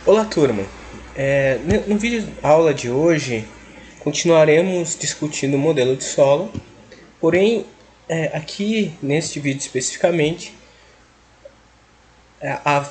Olá, turma. No vídeo aula de hoje continuaremos discutindo o modelo de solo, porém aqui neste vídeo especificamente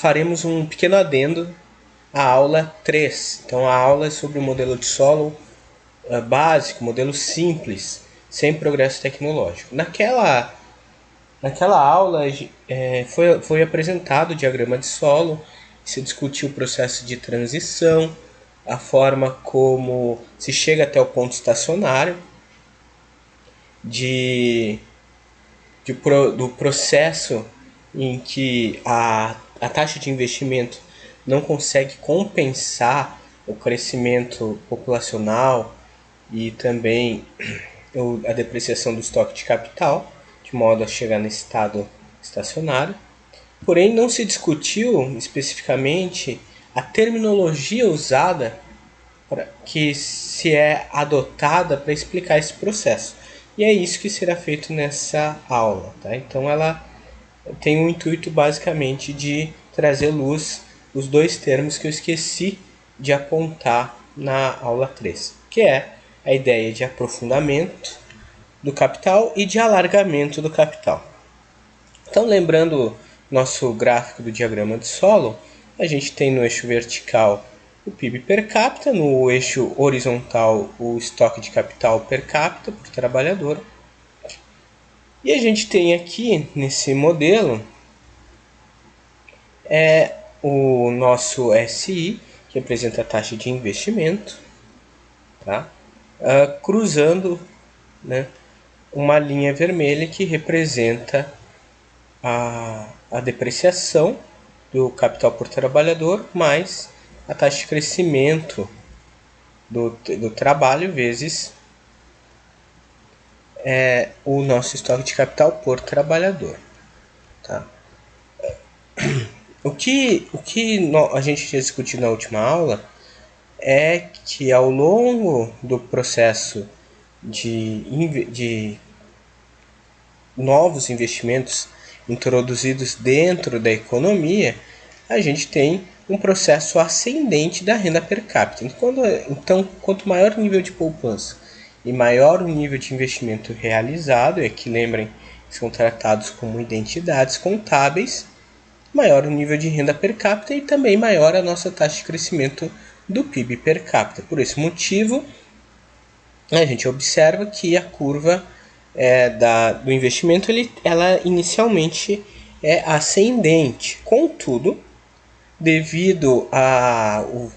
faremos um pequeno adendo à aula 3. Então a aula é sobre o modelo de solo básico, modelo simples, sem progresso tecnológico. Naquela aula foi apresentado o diagrama de solo, se discutiu o processo de transição, a forma como se chega até o ponto estacionário, do processo em que a taxa de investimento não consegue compensar o crescimento populacional e também a depreciação do estoque de capital, de modo a chegar nesse estado estacionário. Porém, não se discutiu especificamente a terminologia usada que se é adotada para explicar esse processo. E é isso que será feito nessa aula. Tá? Então ela tem o intuito basicamente de trazer luz os dois termos que eu esqueci de apontar na aula 3, que é a ideia de aprofundamento do capital e de alargamento do capital. Então, lembrando nosso gráfico do diagrama de solo, a gente tem no eixo vertical o PIB per capita, no eixo horizontal o estoque de capital per capita por trabalhador. E a gente tem aqui nesse modelo o nosso SI, que representa a taxa de investimento, tá? Cruzando, né, uma linha vermelha que representa a depreciação do capital por trabalhador mais a taxa de crescimento do trabalho vezes o nosso estoque de capital por trabalhador. Tá? O que a gente já discutiu na última aula é que ao longo do processo de novos investimentos introduzidos dentro da economia, a gente tem um processo ascendente da renda per capita. Então, quanto maior o nível de poupança e maior o nível de investimento realizado, e aqui lembrem que são tratados como identidades contábeis, maior o nível de renda per capita e também maior a nossa taxa de crescimento do PIB per capita. Por esse motivo, a gente observa que a curva do investimento ela inicialmente é ascendente. Contudo, devido ao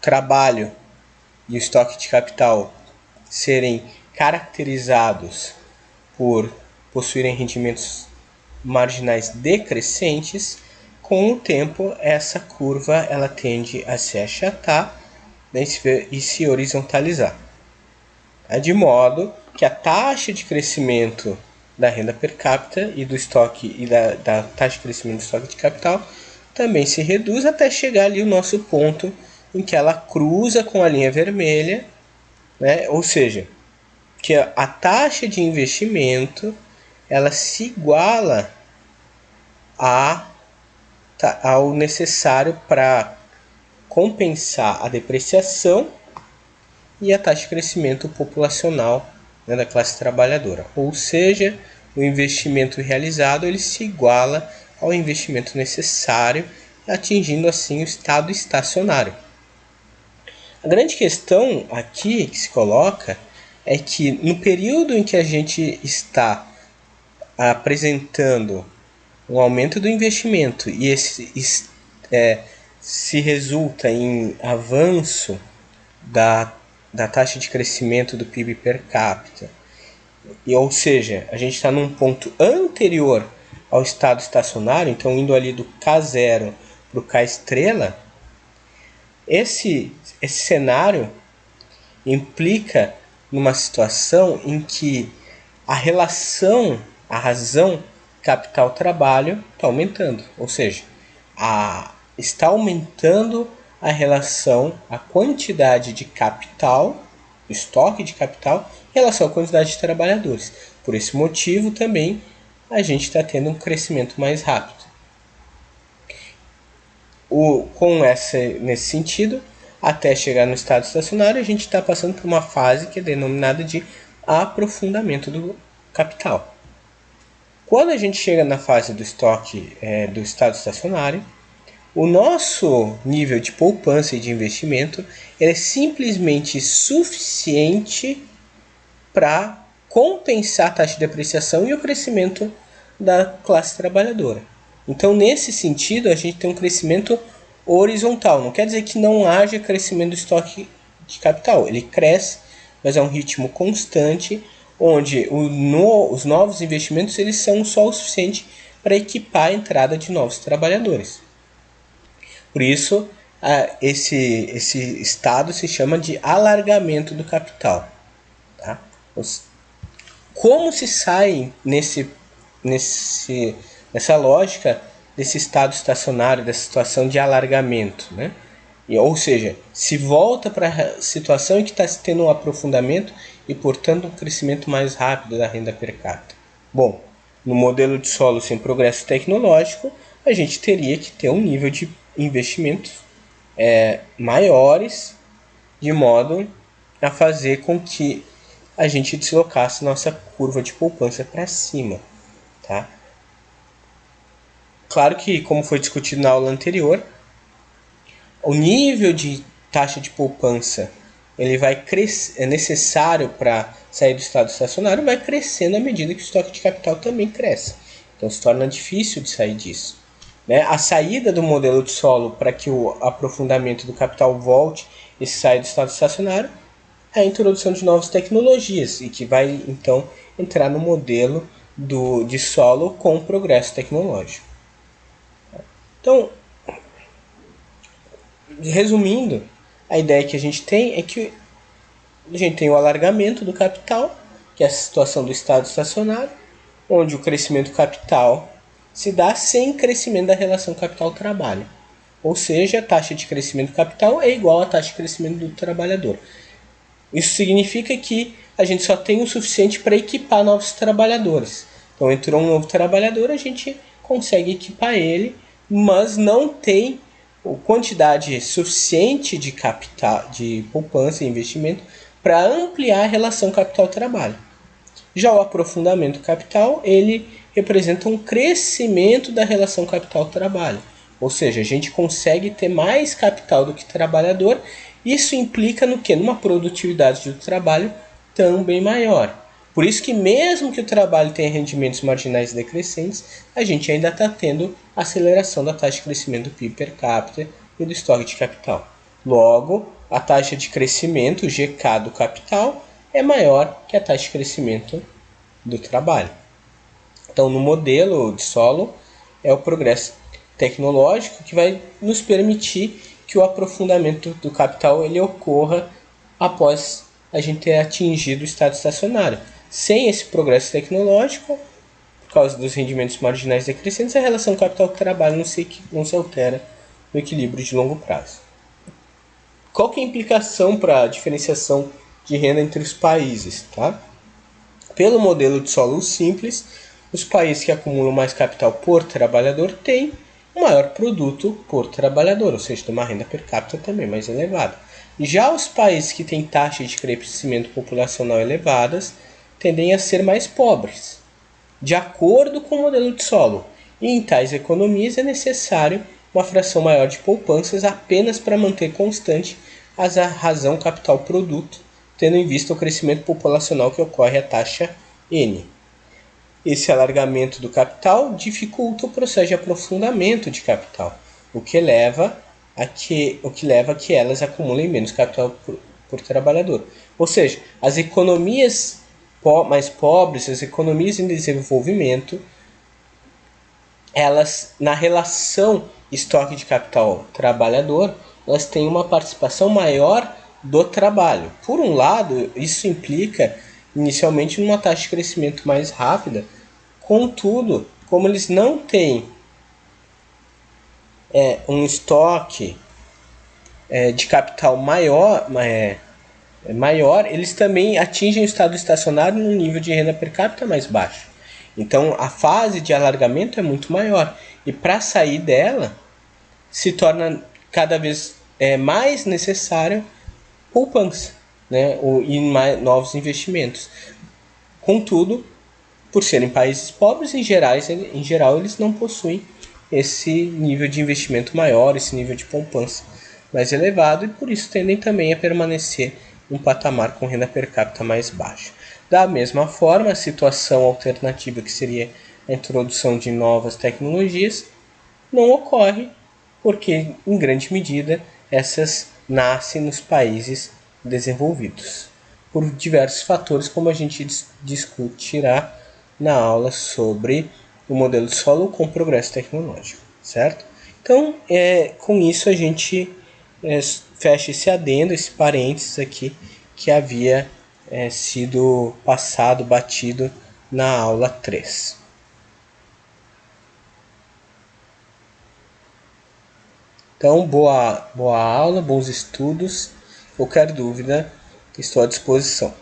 trabalho e o estoque de capital serem caracterizados por possuírem rendimentos marginais decrescentes, com o tempo essa curva ela tende a se achatar, né, e se horizontalizar. De modo que a taxa de crescimento da renda per capita e do estoque e da taxa de crescimento do estoque de capital também se reduz até chegar ali o nosso ponto em que ela cruza com a linha vermelha, né? Ou seja, que a taxa de investimento ela se iguala ao necessário para compensar a depreciação e a taxa de crescimento populacional, né, da classe trabalhadora. Ou seja, o investimento realizado ele se iguala ao investimento necessário, atingindo assim o estado estacionário. A grande questão aqui que se coloca é que no período em que a gente está apresentando um aumento do investimento e esse se resulta em avanço da taxa de crescimento do PIB per capita, ou seja, a gente está num ponto anterior ao estado estacionário, então indo ali do K0 para o K estrela, esse cenário implica numa situação em que a razão capital-trabalho está aumentando, ou seja, está aumentando a relação, a quantidade de capital, o estoque de capital, em relação à quantidade de trabalhadores. Por esse motivo também a gente está tendo um crescimento mais rápido. Nesse sentido, até chegar no estado estacionário, a gente está passando por uma fase que é denominada de aprofundamento do capital. Quando a gente chega na fase do estoque do estado estacionário, o nosso nível de poupança e de investimento é simplesmente suficiente para compensar a taxa de depreciação e o crescimento da classe trabalhadora. Então, nesse sentido, a gente tem um crescimento horizontal. Não quer dizer que não haja crescimento do estoque de capital. Ele cresce, mas é um ritmo constante, onde os novos investimentos eles são só o suficiente para equipar a entrada de novos trabalhadores. Por isso, esse estado se chama de alargamento do capital. Tá? Como se sai nessa lógica desse estado estacionário, dessa situação de alargamento, né? Ou seja, se volta para a situação em que está tendo um aprofundamento e, portanto, um crescimento mais rápido da renda per capita. Bom, no modelo de solo sem progresso tecnológico, a gente teria que ter um nível de investimentos maiores, de modo a fazer com que a gente deslocasse nossa curva de poupança para cima. Tá? Claro que, como foi discutido na aula anterior, o nível de taxa de poupança ele vai é necessário para sair do estado estacionário, vai crescendo à medida que o estoque de capital também cresce. Então se torna difícil de sair disso. Né? A saída do modelo de solo para que o aprofundamento do capital volte e saia do estado estacionário é a introdução de novas tecnologias e que vai então entrar no modelo de solo com progresso tecnológico. Então, resumindo, a ideia que a gente tem é que a gente tem o alargamento do capital, que é a situação do estado estacionário, onde o crescimento do capital se dá sem crescimento da relação capital-trabalho. Ou seja, a taxa de crescimento do capital é igual à taxa de crescimento do trabalhador. Isso significa que a gente só tem o suficiente para equipar novos trabalhadores. Então, entrou um novo trabalhador, a gente consegue equipar ele, mas não tem quantidade suficiente de capital, de poupança e investimento para ampliar a relação capital-trabalho. Já o aprofundamento capital, ele representa um crescimento da relação capital-trabalho. Ou seja, a gente consegue ter mais capital do que trabalhador. Isso implica no quê? Numa produtividade do trabalho também maior. Por isso que mesmo que o trabalho tenha rendimentos marginais decrescentes, a gente ainda está tendo aceleração da taxa de crescimento do PIB per capita e do estoque de capital. Logo, a taxa de crescimento, o GK do capital, é maior que a taxa de crescimento do trabalho. Então, no modelo de solo, é o progresso tecnológico que vai nos permitir que o aprofundamento do capital ele ocorra após a gente ter atingido o estado estacionário. Sem esse progresso tecnológico, por causa dos rendimentos marginais decrescentes, a relação capital-trabalho não se altera no equilíbrio de longo prazo. Qual que é a implicação para a diferenciação de renda entre os países? Tá? Pelo modelo de solo simples, os países que acumulam mais capital por trabalhador têm um maior produto por trabalhador, ou seja, tem uma renda per capita também mais elevada. Já os países que têm taxas de crescimento populacional elevadas tendem a ser mais pobres, de acordo com o modelo de solo. E em tais economias é necessário uma fração maior de poupanças apenas para manter constante a razão capital-produto, tendo em vista o crescimento populacional que ocorre à taxa N. Esse alargamento do capital dificulta o processo de aprofundamento de capital, o que leva a que elas acumulem menos capital por trabalhador. Ou seja, as economias mais pobres, as economias em desenvolvimento, elas, na relação estoque de capital trabalhador, elas têm uma participação maior do trabalho. Por um lado, isso implica inicialmente numa taxa de crescimento mais rápida, contudo, como eles não têm um estoque de capital maior, eles também atingem o estado estacionário num nível de renda per capita mais baixo. Então a fase de alargamento é muito maior. E para sair dela, se torna cada vez mais necessário poupança, né, e mais, novos investimentos. Contudo, por serem países pobres, em geral eles não possuem esse nível de investimento maior, esse nível de poupança mais elevado, e por isso tendem também a permanecer um patamar com renda per capita mais baixa. Da mesma forma, a situação alternativa, que seria a introdução de novas tecnologias, não ocorre porque, em grande medida, essas nascem nos países desenvolvidos, por diversos fatores, como a gente discutirá na aula sobre o modelo de solo com progresso tecnológico, certo? Então, com isso a gente fecha esse adendo, esse parênteses aqui que havia sido passado, batido na aula 3. Então, boa aula, bons estudos. Qualquer dúvida, estou à disposição.